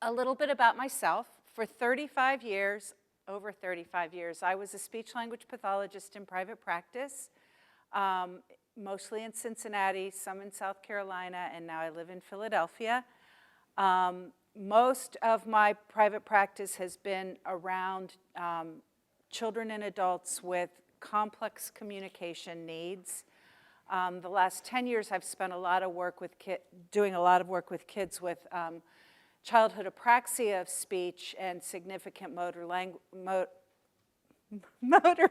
A little bit about myself. For 35 years, over 35 years, I was a speech-language pathologist in private practice, mostly in Cincinnati, some in South Carolina, and now I live in Philadelphia. Most of my private practice has been around children and adults with complex communication needs. The last 10 years, I've spent a lot of work with doing a lot of work with kids with childhood apraxia of speech and significant motor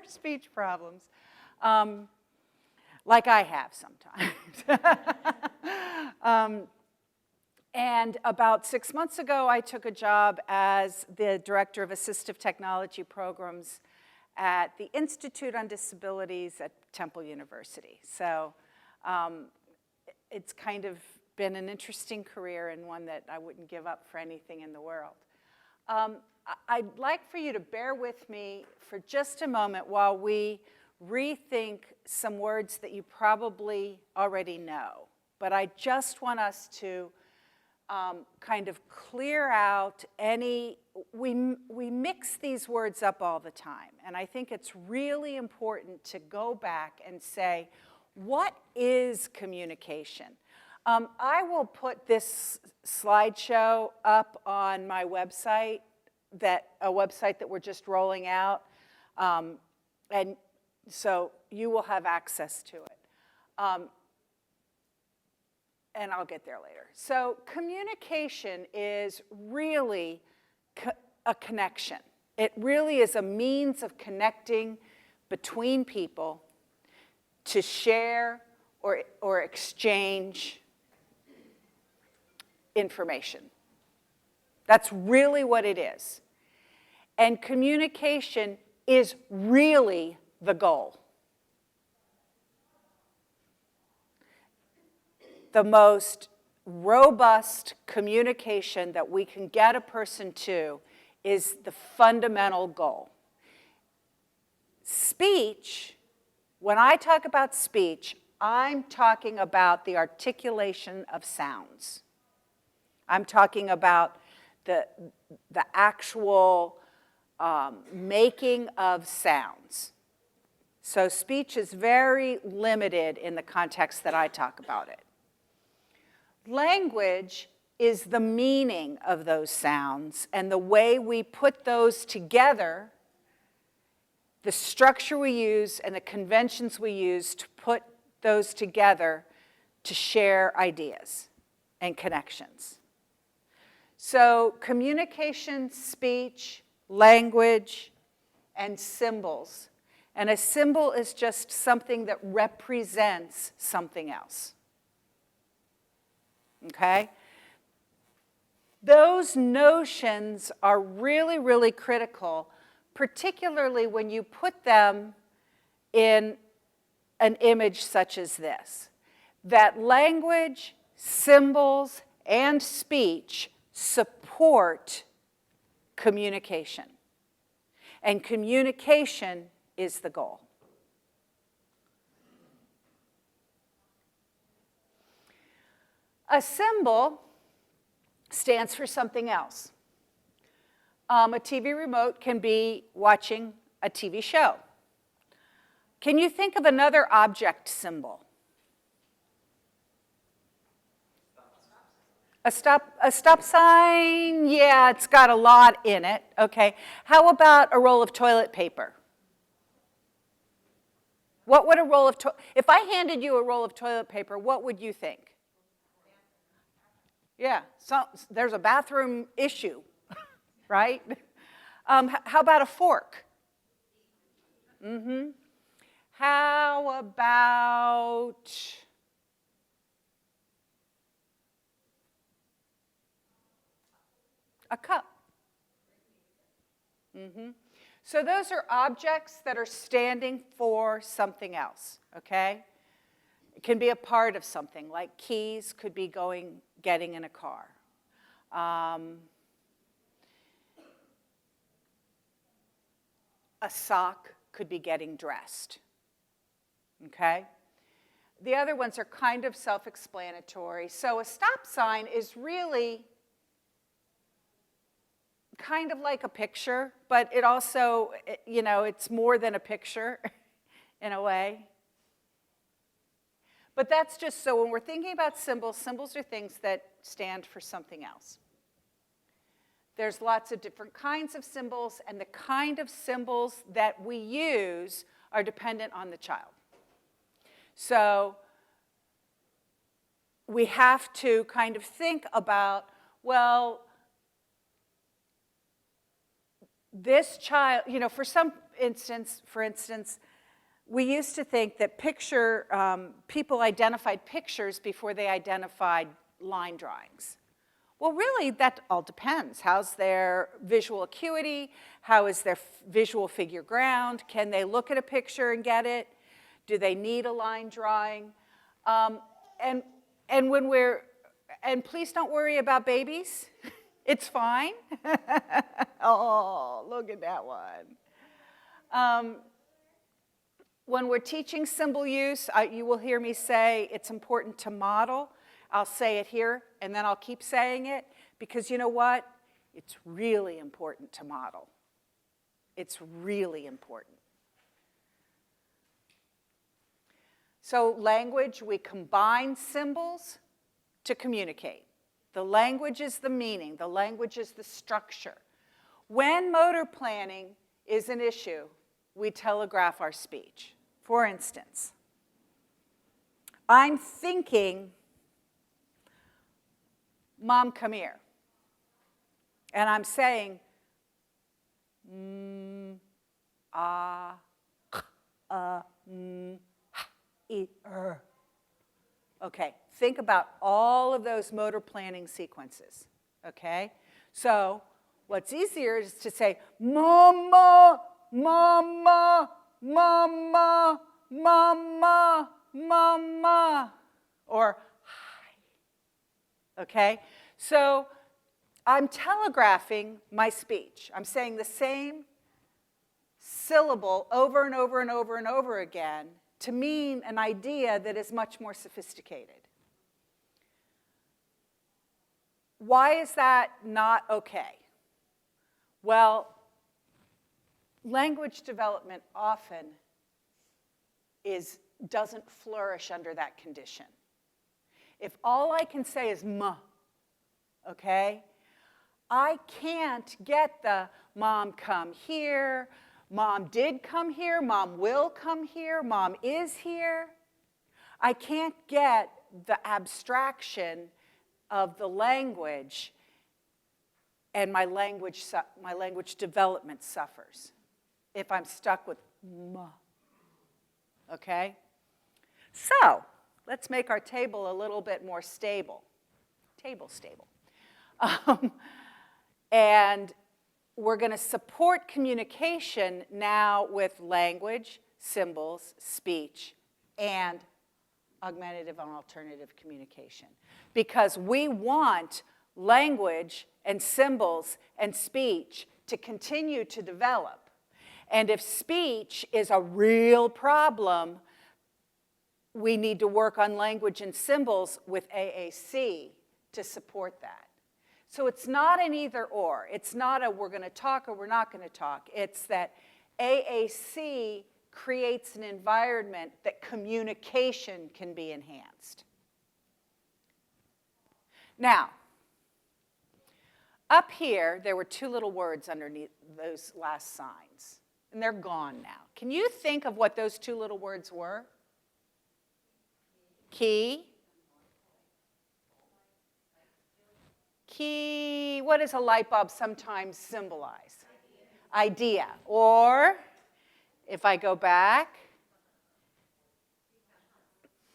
speech problems, like I have sometimes. And about 6 months ago, I took a job as the director of assistive technology programs at the Institute on Disabilities at Temple University. So it's kind of been an interesting career and one that I wouldn't give up for anything in the world. I'd like for you to bear with me for just a moment while we rethink some words that you probably already know. But I just want us to kind of clear out any, we mix these words up all the time. And I think it's really important to go back and say, what is communication? I will put this slideshow up on my website, a website that we're just rolling out, and so you will have access to it. And I'll get there later. So communication is really a connection. It really is a means of connecting between people to share or exchange information. That's really what it is. And communication is really the goal. The most robust communication that we can get a person to is the fundamental goal. Speech, when I talk about speech, I'm talking about the articulation of sounds. I'm talking about the actual making of sounds. So speech is very limited in the context that I talk about it. Language is the meaning of those sounds and the way we put those together, the structure we use and the conventions we use to put those together to share ideas and connections. So communication, speech, language, and symbols. And a symbol is just something that represents something else. Okay? Those notions are really, really critical, particularly when you put them in an image such as this. That language, symbols, and speech support communication. And communication is the goal. A symbol stands for something else. A TV remote can be watching a TV show. Can you think of another object symbol? A stop sign? Yeah, it's got a lot in it. Okay. How about a roll of toilet paper? What would a roll of if I handed you a roll of toilet paper, what would you think? Yeah, there's a bathroom issue, right? How about a fork? Mm-hmm. How about a cup? Mm-hmm. So those are objects that are standing for something else, okay? It can be a part of something, like keys could be getting in a car. A sock could be getting dressed, okay? The other ones are kind of self-explanatory. So a stop sign is really kind of like a picture, but it also, you know, it's more than a picture in a way. But that's just, so when we're thinking about symbols, symbols are things that stand for something else. There's lots of different kinds of symbols, and the kind of symbols that we use are dependent on the child. So we have to kind of think about, well, this child, you know, for instance, we used to think that people identified pictures before they identified line drawings. Well, really, that all depends. How's their visual acuity? How is their visual figure ground? Can they look at a picture and get it? Do they need a line drawing? And please don't worry about babies. It's fine. Oh, look at that one. When we're teaching symbol use, you will hear me say it's important to model. I'll say it here, and then I'll keep saying it, because you know what? It's really important to model. It's really important. So language, we combine symbols to communicate. The language is the meaning. The language is the structure. When motor planning is an issue, we telegraph our speech. For instance, I'm thinking, Mom, come here. And I'm saying, Okay, think about all of those motor planning sequences, okay? So what's easier is to say, mama, mama, mama, mama, mama, or hi, okay? So I'm telegraphing my speech. I'm saying the same syllable over and over and over and over again to mean an idea that is much more sophisticated. Why is that not okay? Well, language development often doesn't flourish under that condition. If all I can say is ma, okay, I can't get the mom come here, Mom did come here, Mom will come here, Mom is here. I can't get the abstraction of the language, and my language development suffers if I'm stuck with ma. Okay? So, let's make our table a little bit more stable. Table stable. And we're going to support communication now with language, symbols, speech, and augmentative and alternative communication. Because we want language and symbols and speech to continue to develop. And if speech is a real problem, we need to work on language and symbols with AAC to support that. So it's not an either or. It's not a we're going to talk or we're not going to talk. It's that AAC creates an environment that communication can be enhanced. Now, up here, there were two little words underneath those last signs, and they're gone now. Can you think of what those two little words were? Key. Key, what does a light bulb sometimes symbolize? Idea. Or, if I go back,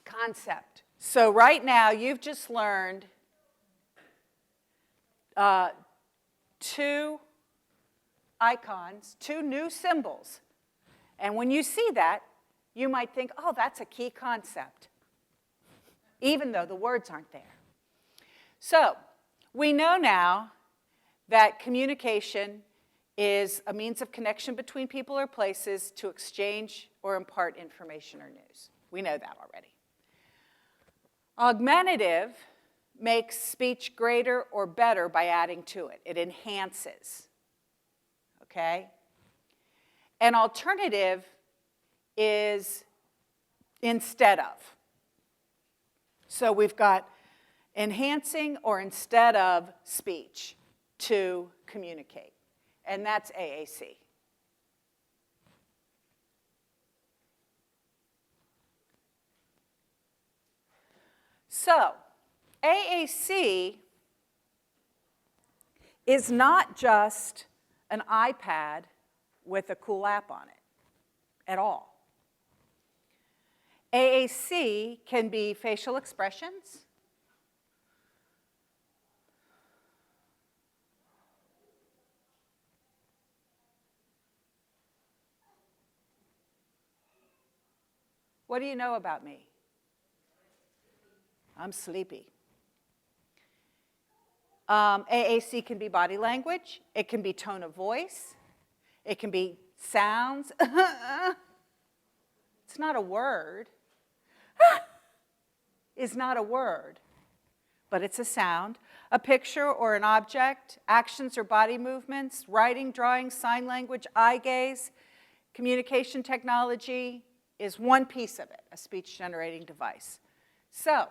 concept. So right now, you've just learned two icons, two new symbols. And when you see that, you might think, oh, that's a key concept, even though the words aren't there. So, we know now that communication is a means of connection between people or places to exchange or impart information or news. We know that already. Augmentative makes speech greater or better by adding to it. It enhances. okay? An alternative is instead of. So we've got enhancing or instead of speech to communicate, and that's AAC. So, AAC is not just an iPad with a cool app on it at all. AAC can be facial expressions. What do you know about me? I'm sleepy. AAC can be body language. It can be tone of voice. It can be sounds. It's not a word. Is not a word, but it's a sound. A picture or an object, actions or body movements, writing, drawing, sign language, eye gaze, communication technology is one piece of it, a speech-generating device. So,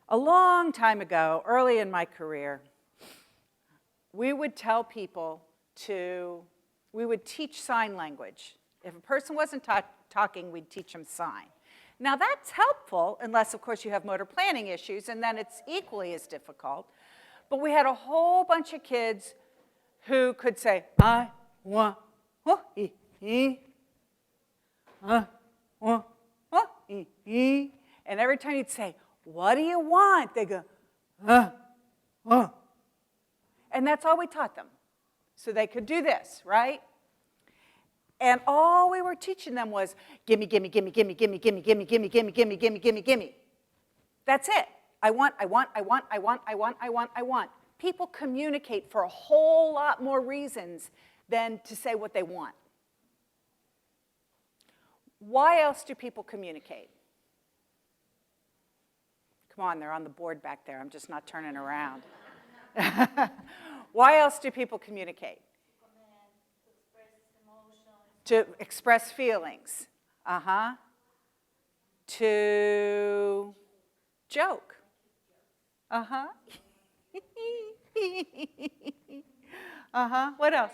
a long time ago, early in my career, we would tell people we would teach sign language. If a person wasn't talking, we'd teach them sign. Now that's helpful, unless of course you have motor planning issues, and then it's equally as difficult. But we had a whole bunch of kids who could say, I want, and every time you'd say, what do you want? They go, and that's all we taught them. So they could do this, right? And all we were teaching them was, gimme, gimme, gimme, gimme, gimme, gimme, gimme, gimme, gimme, gimme, gimme, gimme, gimme. That's it. I want, I want, I want, I want, I want, I want, I want. People communicate for a whole lot more reasons than to say what they want. Why else do people communicate? Come on, they're on the board back there. I'm just not turning around. Why else do people communicate? To express feelings. To joke. What else?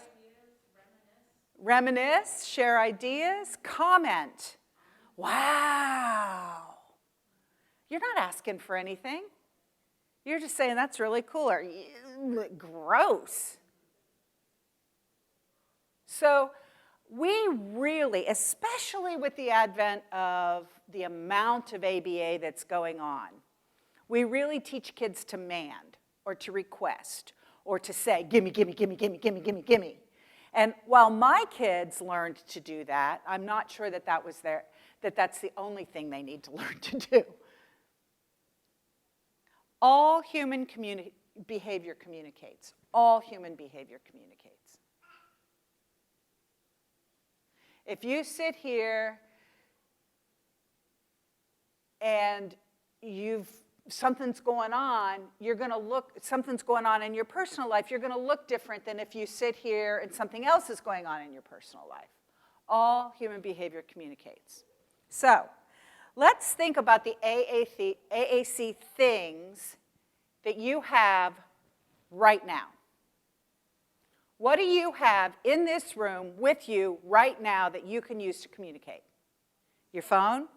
Reminisce, share ideas, comment. Wow. You're not asking for anything. You're just saying, that's really cool, or gross. So we really, especially with the advent of the amount of ABA that's going on, we really teach kids to demand, or to request, or to say, gimme, gimme, gimme, gimme, gimme, gimme, gimme. And while my kids learned to do that, I'm not sure that that's the only thing they need to learn to do. All human behavior communicates. All human behavior communicates. If you sit here and something's going on, something's going on in your personal life, you're going to look different than if you sit here and something else is going on in your personal life. All human behavior communicates. So, let's think about the AAC things that you have right now. What do you have in this room with you right now that you can use to communicate? Your phone?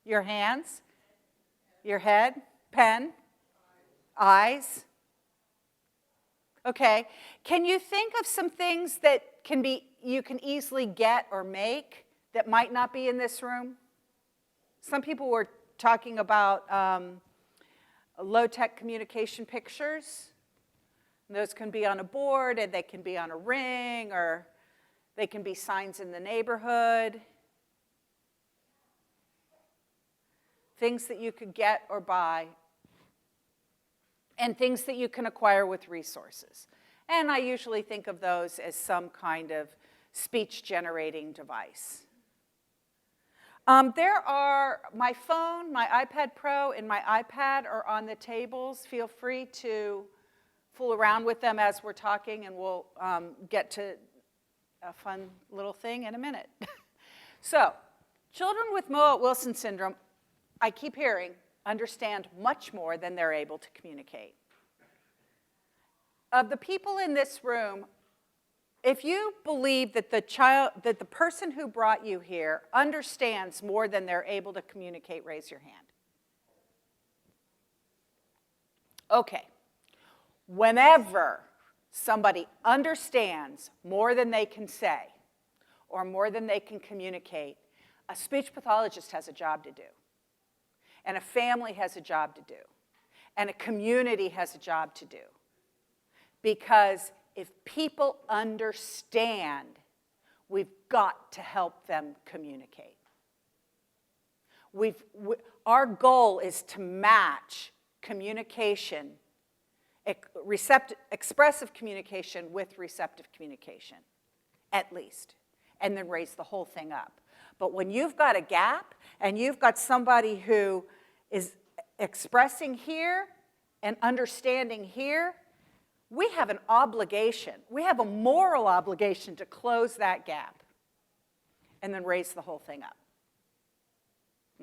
Your hands? Your head? Pen? Eyes? Okay. Can you think of some things that you can easily get or make that might not be in this room? Some people were talking about low-tech communication pictures. And those can be on a board, and they can be on a ring, or they can be signs in the neighborhood. Things that you could get or buy, and things that you can acquire with resources. And I usually think of those as some kind of speech-generating device. My phone, my iPad Pro, and my iPad are on the tables. Feel free to fool around with them as we're talking, and we'll get to a fun little thing in a minute. So, children with Mowat-Wilson syndrome, I keep hearing, understand much more than they're able to communicate. Of the people in this room, if you believe that the person who brought you here understands more than they're able to communicate, raise your hand. Okay. Whenever somebody understands more than they can say or more than they can communicate, a speech pathologist has a job to do, and a family has a job to do, and a community has a job to do. Because if people understand, we've got to help them communicate. Our goal is to match communication, expressive communication with receptive communication, at least, and then raise the whole thing up. But when you've got a gap and you've got somebody who is expressing here and understanding here, we have an obligation. We have a moral obligation to close that gap and then raise the whole thing up.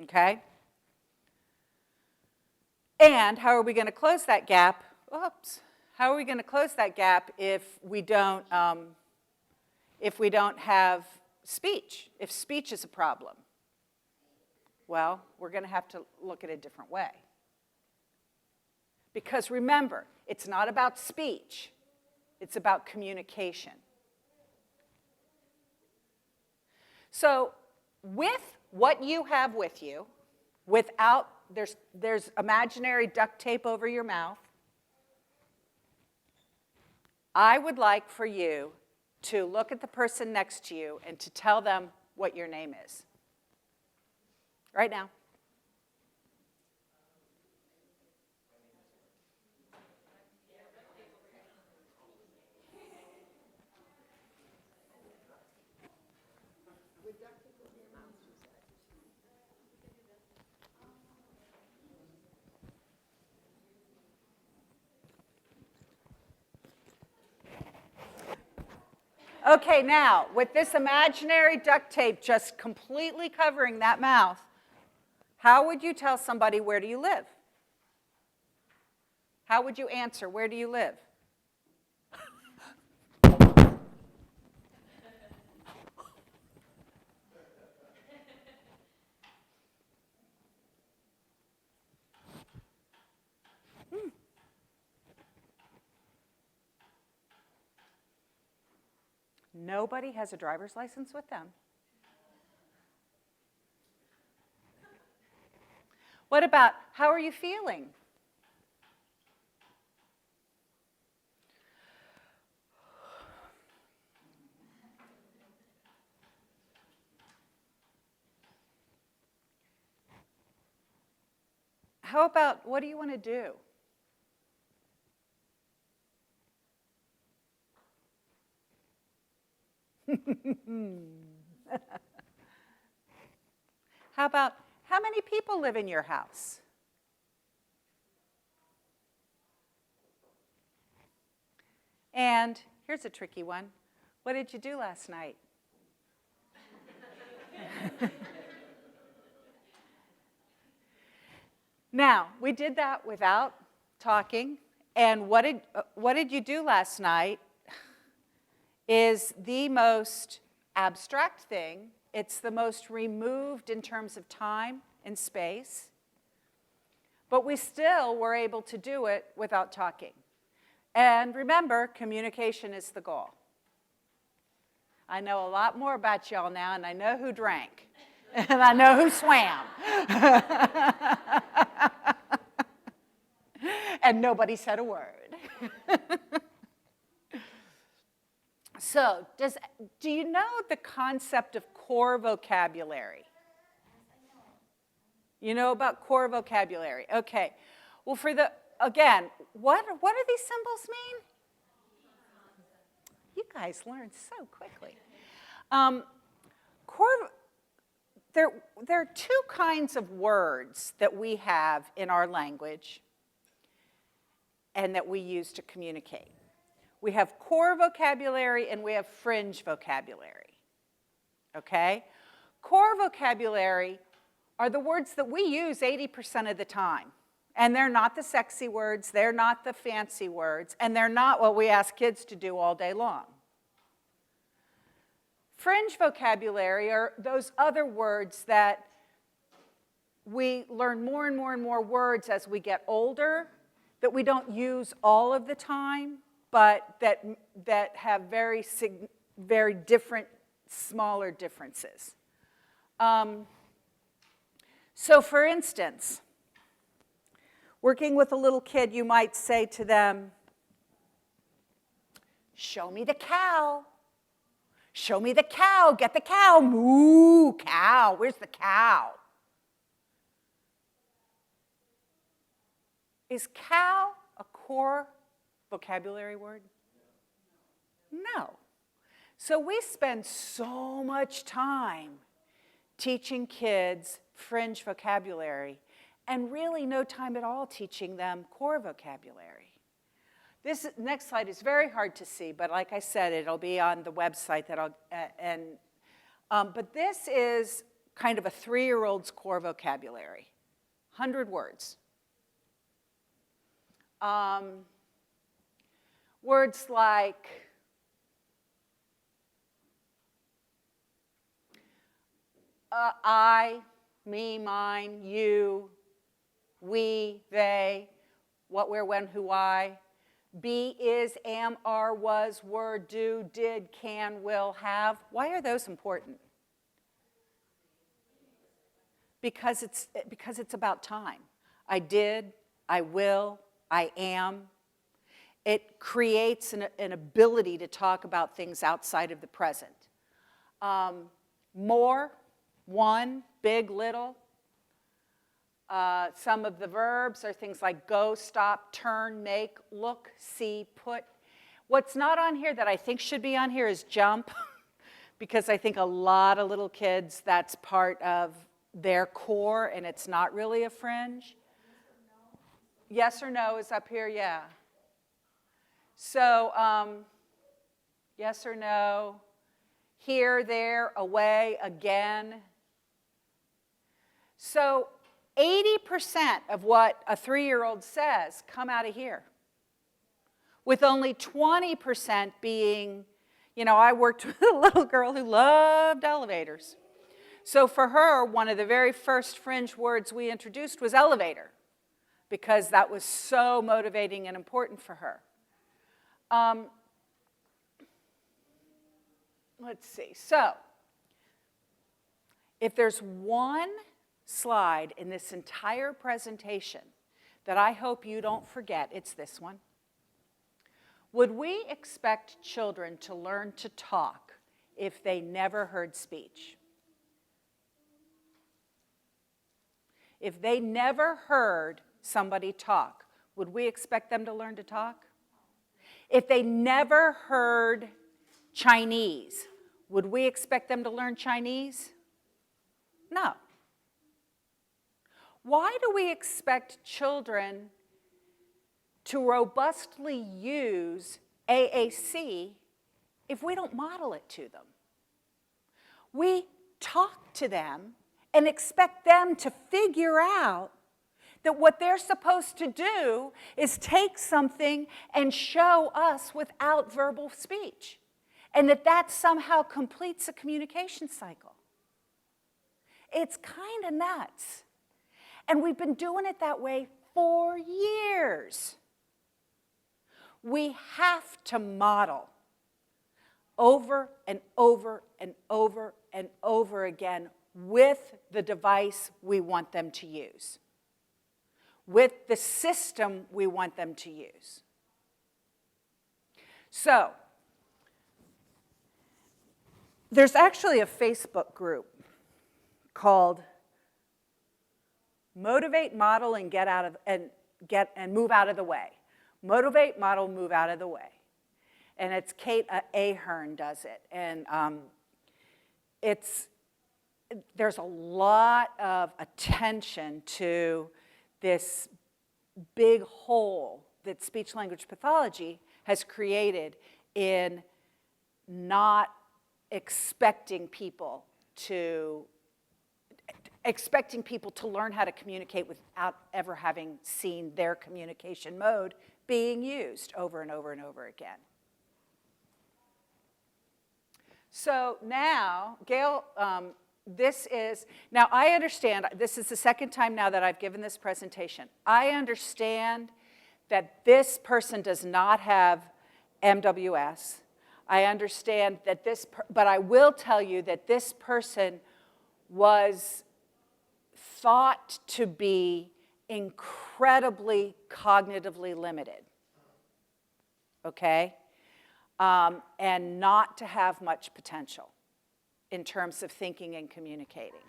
Okay? And how are we going to close that gap? Oops. How are we going to close that gap if we don't have speech? If speech is a problem? Well, we're going to have to look at a different way. Because remember, it's not about speech. It's about communication. So with what you have with you, without, there's imaginary duct tape over your mouth, I would like for you to look at the person next to you and to tell them what your name is. Right now. Okay, now, with this imaginary duct tape just completely covering that mouth, how would you tell somebody, where do you live? How would you answer, where do you live? Nobody has a driver's license with them. What about, how are you feeling? How about, what do you want to do? How about, how many people live in your house? And here's a tricky one. What did you do last night? Now, we did that without talking, and what did you do last night is the most abstract thing. It's the most removed in terms of time and space, but we still were able to do it without talking. And remember, communication is the goal. I know a lot more about y'all now, and I know who drank, and I know who swam. And nobody said a word. So, do you know the concept of core vocabulary? You know about core vocabulary? Okay. Well, again, what do these symbols mean? You guys learn so quickly. there are two kinds of words that we have in our language and that we use to communicate. We have core vocabulary and we have fringe vocabulary, okay? Core vocabulary are the words that we use 80% of the time. And they're not the sexy words, they're not the fancy words, and they're not what we ask kids to do all day long. Fringe vocabulary are those other words that we learn more and more and more words as we get older that we don't use all of the time, but that have very different, smaller differences. So for instance, working with a little kid, you might say to them, show me the cow. Show me the cow. Get the cow. Moo, cow. Where's the cow? Is cow a core vocabulary word? No. So we spend so much time teaching kids fringe vocabulary and really no time at all teaching them core vocabulary. This next slide is very hard to see, but like I said, it'll be on the website that but this is kind of a 3-year-old's core vocabulary, 100 words. Words like I, me, mine, you, we, they, what, where, when, who, why. Be, is, am, are, was, were, do, did, can, will, have. Why are those important? Because it's about time. I did, I will, I am. It creates an ability to talk about things outside of the present. More, one, big, little. Some of the verbs are things like go, stop, turn, make, look, see, put. What's not on here that I think should be on here is jump, because I think a lot of little kids, that's part of their core, and it's not really a fringe. Yes or no is up here, yeah. So, yes or no, here, there, away, again. So 80% of what a 3-year-old says come out of here, with only 20% being, I worked with a little girl who loved elevators. So for her, one of the very first fringe words we introduced was elevator, because that was so motivating and important for her. Let's see. So if there's one slide in this entire presentation that I hope you don't forget, it's this one. Would we expect children to learn to talk if they never heard speech? If they never heard somebody talk, would we expect them to learn to talk? If they never heard Chinese, would we expect them to learn Chinese? No. Why do we expect children to robustly use AAC if we don't model it to them? We talk to them and expect them to figure out that what they're supposed to do is take something and show us without verbal speech, and that somehow completes a communication cycle. It's kind of nuts. And we've been doing it that way for years. We have to model over and over and over and over again with the device we want them to use, with the system we want them to use. So, there's actually a Facebook group called Motivate, Model, and Move Out of the Way. Motivate, Model, Move Out of the Way. And it's Kate Ahern does it. And there's a lot of attention to this big hole that speech-language pathology has created in not expecting people to learn how to communicate without ever having seen their communication mode being used over and over and over again. So now, Gail, now I understand, this is the second time now that I've given this presentation. I understand that this person does not have MWS. I understand that but I will tell you that this person was thought to be incredibly cognitively limited, okay? And not to have much potential in terms of thinking and communicating.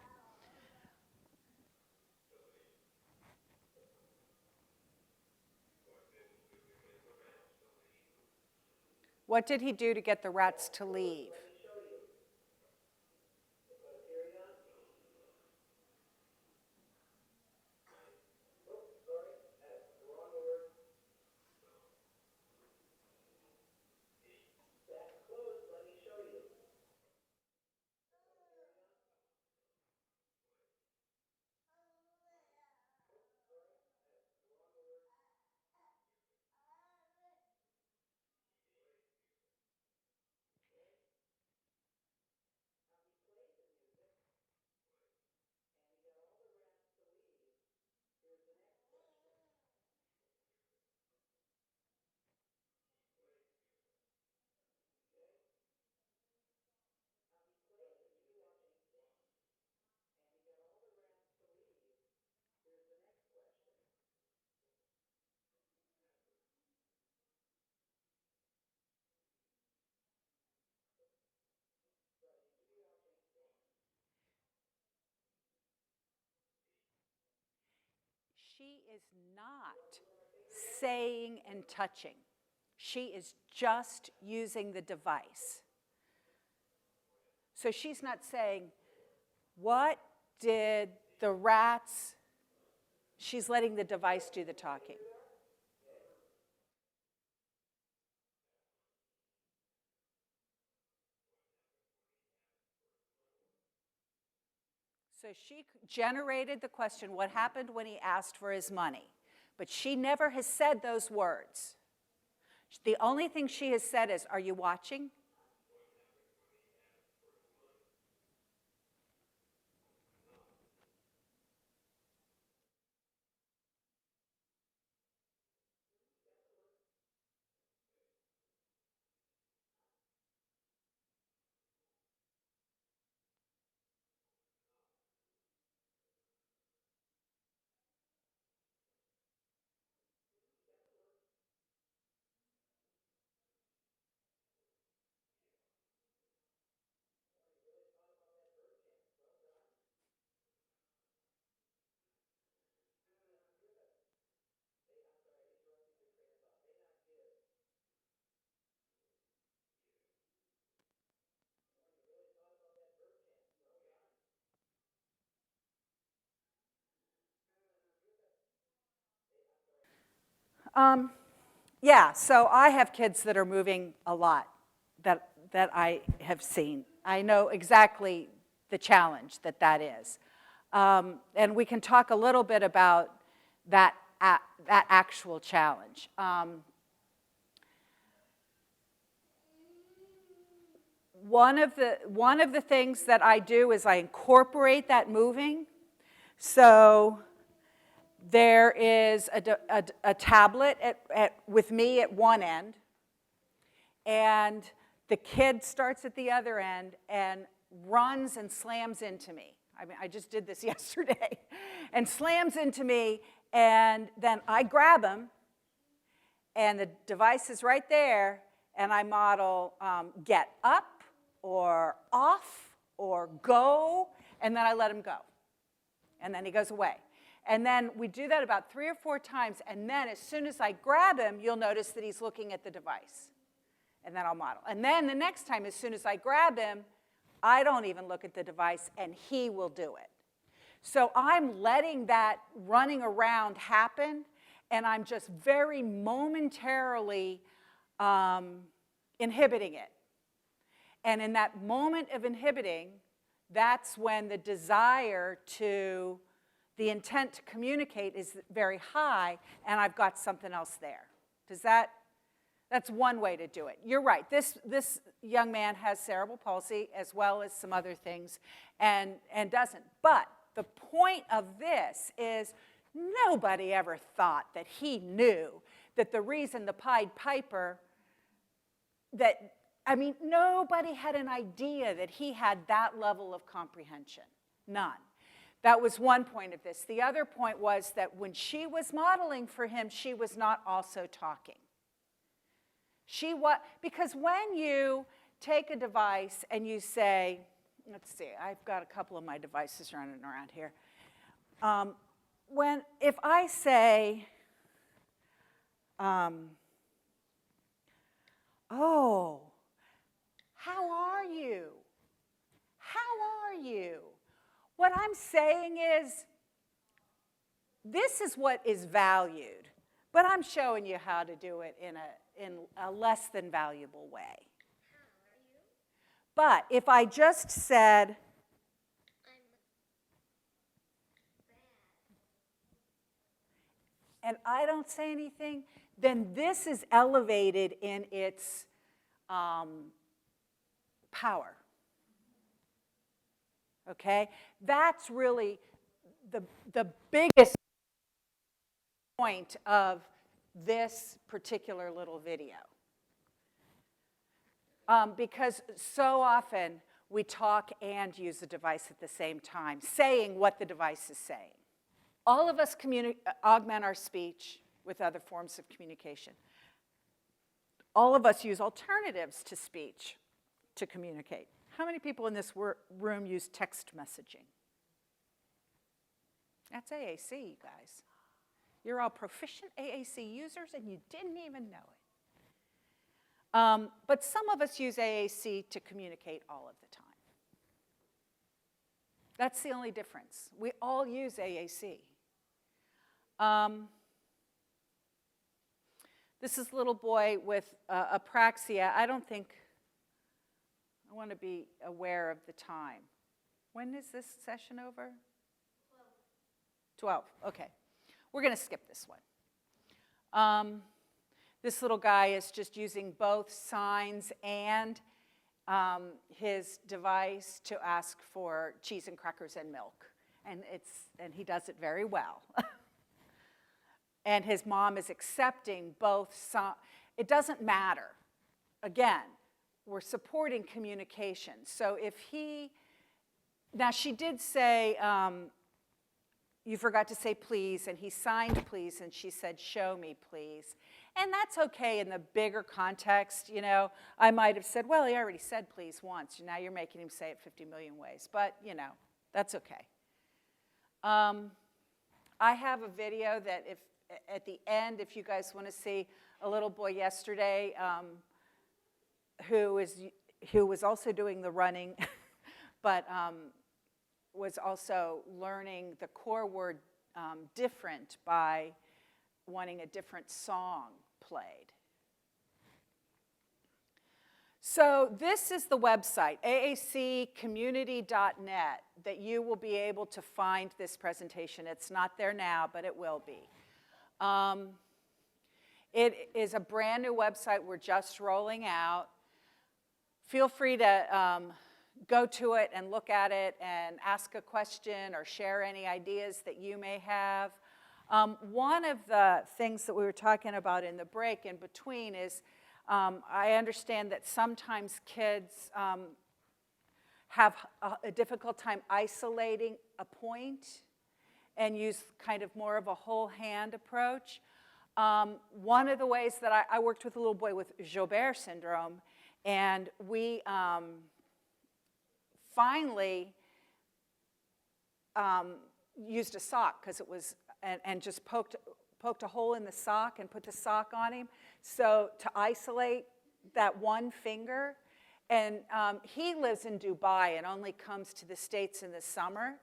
What did he do to get the rats to leave? She is not saying and touching. She is just using the device. So she's not saying, what did the rats, she's letting the device do the talking. So she generated the question, what happened when he asked for his money? But she never has said those words. The only thing she has said is, are you watching? Yeah, so I have kids that are moving a lot that I have seen. I know exactly the challenge that is. And we can talk a little bit about that actual challenge. One of the things that I do is I incorporate that moving. So there is a tablet with me at one end, and the kid starts at the other end and runs and slams into me. I mean, I just did this yesterday, and slams into me, and then I grab him, and the device is right there, and I model get up or off or go, and then I let him go, and then he goes away. And then we do that about 3 or 4 times, and then as soon as I grab him, you'll notice that he's looking at the device. And then I'll model. And then the next time, as soon as I grab him, I don't even look at the device, and he will do it. So I'm letting that running around happen, and I'm just very momentarily inhibiting it. And in that moment of inhibiting, that's when the desire to, the intent to communicate is very high, and I've got something else there. That's one way to do it. You're right, this young man has cerebral palsy as well as some other things and doesn't. But the point of this is nobody ever thought that he knew that the reason the Pied Piper, nobody had an idea that he had that level of comprehension. None. That was one point of this. The other point was that when she was modeling for him, she was not also talking. Because when you take a device and you say, let's see, I've got a couple of my devices running around here. If I say, oh, how are you? How are you? What I'm saying is, this is what is valued, but I'm showing you how to do it in a less than valuable way. But if I just said, and I don't say anything, then this is elevated in its power. Okay? That's really the biggest point of this particular little video. Because so often we talk and use the device at the same time, saying what the device is saying. All of us augment our speech with other forms of communication. All of us use alternatives to speech to communicate. How many people in this room use text messaging? That's AAC, you guys. You're all proficient AAC users, and you didn't even know it. But some of us use AAC to communicate all of the time. That's the only difference. We all use AAC. This is a little boy with apraxia. I want to be aware of the time. When is this session over? 12, okay. We're going to skip this one. This little guy is just using both signs and his device to ask for cheese and crackers and milk. And he does it very well. And his mom is accepting both signs. It doesn't matter. Again, we're supporting communication. So if now she did say, you forgot to say please, and he signed please, and she said, show me please. And that's okay in the bigger context, you know. I might have said, well, he already said please once. Now you're making him say it 50 million ways. But, you know, that's okay. I have a video that at the end, if you guys want to see a little boy yesterday who was also doing the running, but was also learning the core word different by wanting a different song played. So this is the website, aaccommunity.net, that you will be able to find this presentation. It's not there now, but it will be. It is a brand new website we're just rolling out. Feel free to go to it and look at it and ask a question or share any ideas that you may have. One of the things that we were talking about in the break in between is I understand that sometimes kids have a difficult time isolating a point and use kind of more of a whole hand approach. One of the ways that I worked with a little boy with Joubert syndrome, and we finally used a sock because it was, and just poked a hole in the sock and put the sock on him, so to isolate that one finger. And he lives in Dubai and only comes to the States in the summer.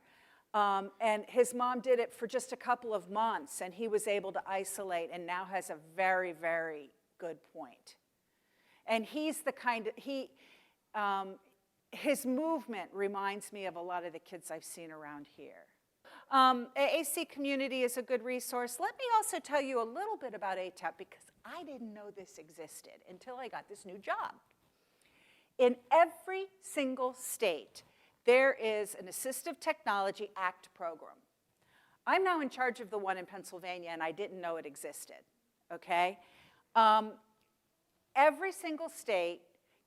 And his mom did it for just a couple of months, and he was able to isolate and now has a very, very good point. And he's the kind of, his movement reminds me of a lot of the kids I've seen around here. AAC Community is a good resource. Let me also tell you a little bit about ATAP, because I didn't know this existed until I got this new job. In every single state, there is an Assistive Technology Act program. I'm now in charge of the one in Pennsylvania, and I didn't know it existed, okay? Every single state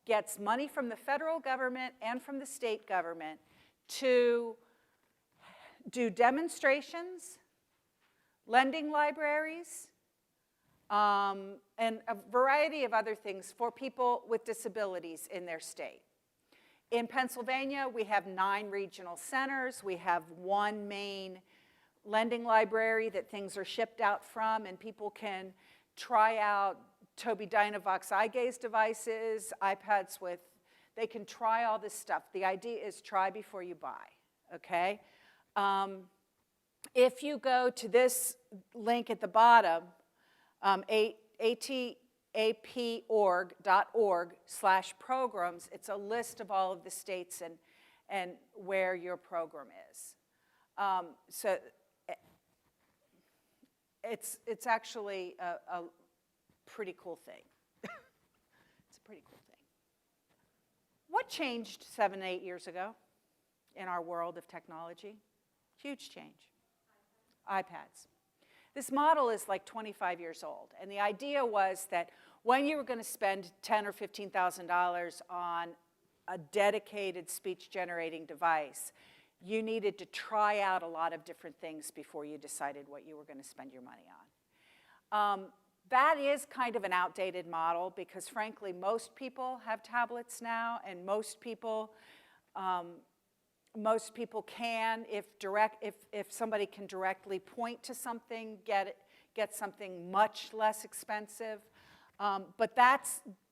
gets money from the federal government and from the state government to do demonstrations, lending libraries, and a variety of other things for people with disabilities in their state. In Pennsylvania, we have 9 regional centers. We have 1 main lending library that things are shipped out from, and people can try out Tobii Dynavox eye gaze devices, iPads with, they can try all this stuff. The idea is try before you buy, okay? If you go to this link at the bottom, ataporg.org/programs, it's a list of all of the states and where your program is. So it's actually a pretty cool thing. It's a pretty cool thing. What changed 7, 8 years ago in our world of technology? Huge change. iPads. This model is like 25 years old, and the idea was that when you were going to spend $10,000 or $15,000 on a dedicated speech-generating device, you needed to try out a lot of different things before you decided what you were going to spend your money on. That is kind of an outdated model because, frankly, most people have tablets now, and most people can, if somebody can directly point to something, get something much less expensive. But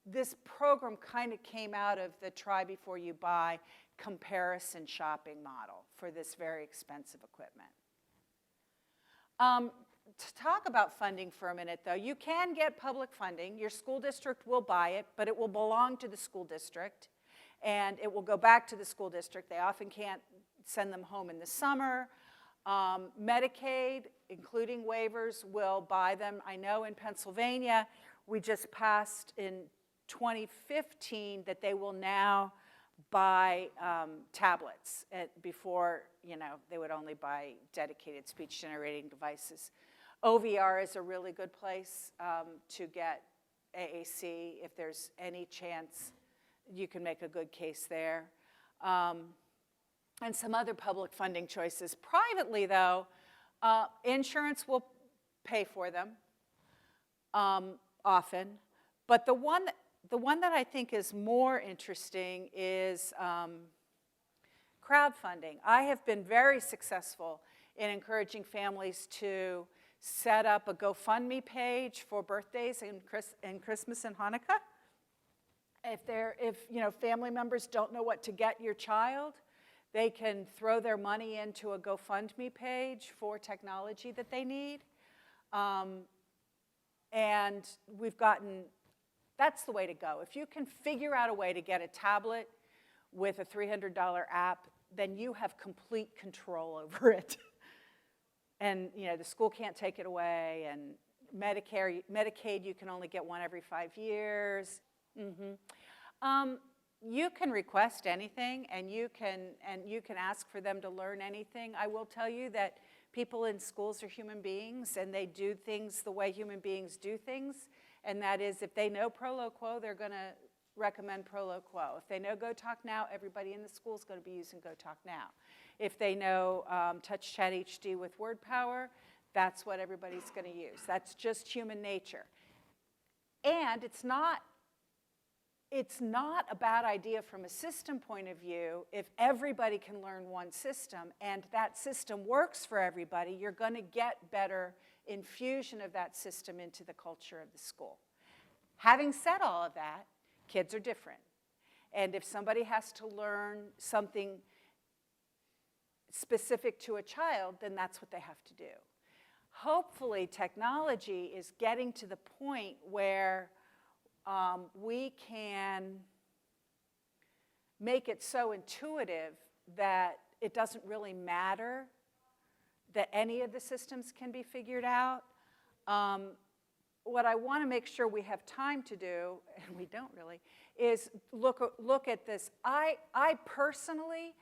this program kind of came out of the try before you buy comparison shopping model for this very expensive equipment. To talk about funding for a minute, though, you can get public funding. Your school district will buy it, but it will belong to the school district, and it will go back to the school district. They often can't send them home in the summer. Medicaid, including waivers, will buy them. I know in Pennsylvania, we just passed in 2015 that they will now buy tablets. Before, they would only buy dedicated speech-generating devices. OVR is a really good place to get AAC if there's any chance you can make a good case there. And some other public funding choices. Privately, though, insurance will pay for them often. But the one that I think is more interesting is crowdfunding. I have been very successful in encouraging families to set up a GoFundMe page for birthdays and Christmas and Hanukkah. If family members don't know what to get your child, they can throw their money into a GoFundMe page for technology that they need. And that's the way to go. If you can figure out a way to get a tablet with a $300 app, then you have complete control over it. And the school can't take it away, and Medicaid, you can only get one every 5 years. You can request anything, and you can ask for them to learn anything. I will tell you that people in schools are human beings, and they do things the way human beings do things, and that is if they know Prolo-Quo, they're going to recommend Prolo-Quo. If they know Go Talk Now, everybody in the school is going to be using Go Talk Now. If they know Touch Chat HD with word power, that's what everybody's going to use. That's just human nature. And it's not a bad idea from a system point of view. If everybody can learn one system and that system works for everybody, you're going to get better infusion of that system into the culture of the school. Having said all of that, kids are different. And if somebody has to learn something specific to a child, then that's what they have to do. Hopefully, technology is getting to the point where we can make it so intuitive that it doesn't really matter that any of the systems can be figured out. What I want to make sure we have time to do, and we don't really, is look at this. I personally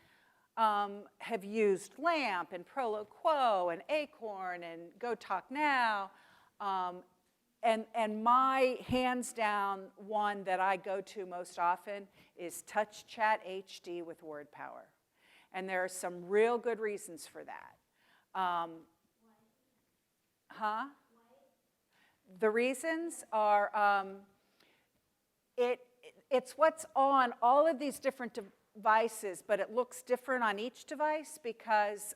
have used LAMP and Proloquo and Acorn and Go Talk Now, and my hands down one that I go to most often is Touch Chat HD with word power. And there are some real good reasons for that. The reasons are, it's what's on all of these different devices, but it looks different on each device because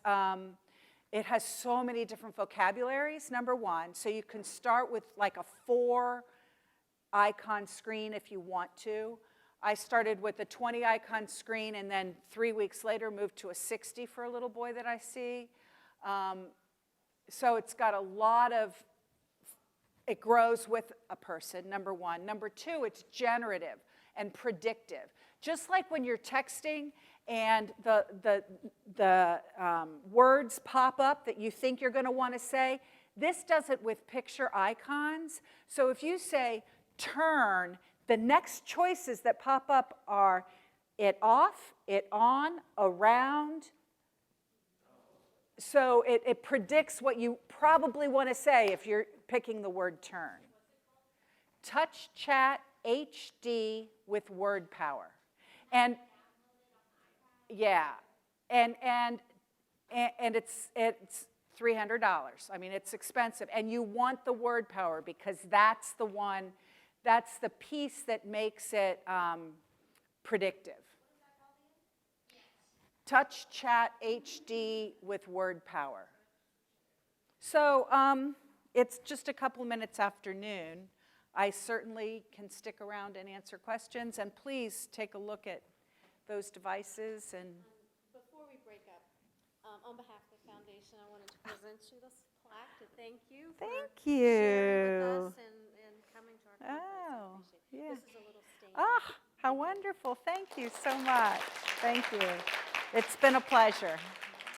it has so many different vocabularies, number one. So you can start with like a 4-icon screen if you want to. I started with a 20-icon screen and then 3 weeks later moved to a 60 for a little boy that I see. So it's got a lot of, it grows with a person, number one. Number two, it's generative and predictive. Just like when you're texting and the words pop up that you think you're going to want to say, this does it with picture icons. So if you say turn, the next choices that pop up are it off, it on, around. So it predicts what you probably want to say if you're picking the word turn. Touch Chat HD with word power. And yeah, and it's $300. I mean, it's expensive. And you want the word power because that's the one, that's the piece that makes it predictive. Touch Chat HD with word power. So it's just a couple minutes after noon. I certainly can stick around and answer questions, and please take a look at those devices. And before we break up, on behalf of the foundation, I wanted to present you this plaque to thank you for sharing with us and coming to our conference. I appreciate it. This is a little stain. Ah, how wonderful. Thank you so much. Thank you. It's been a pleasure.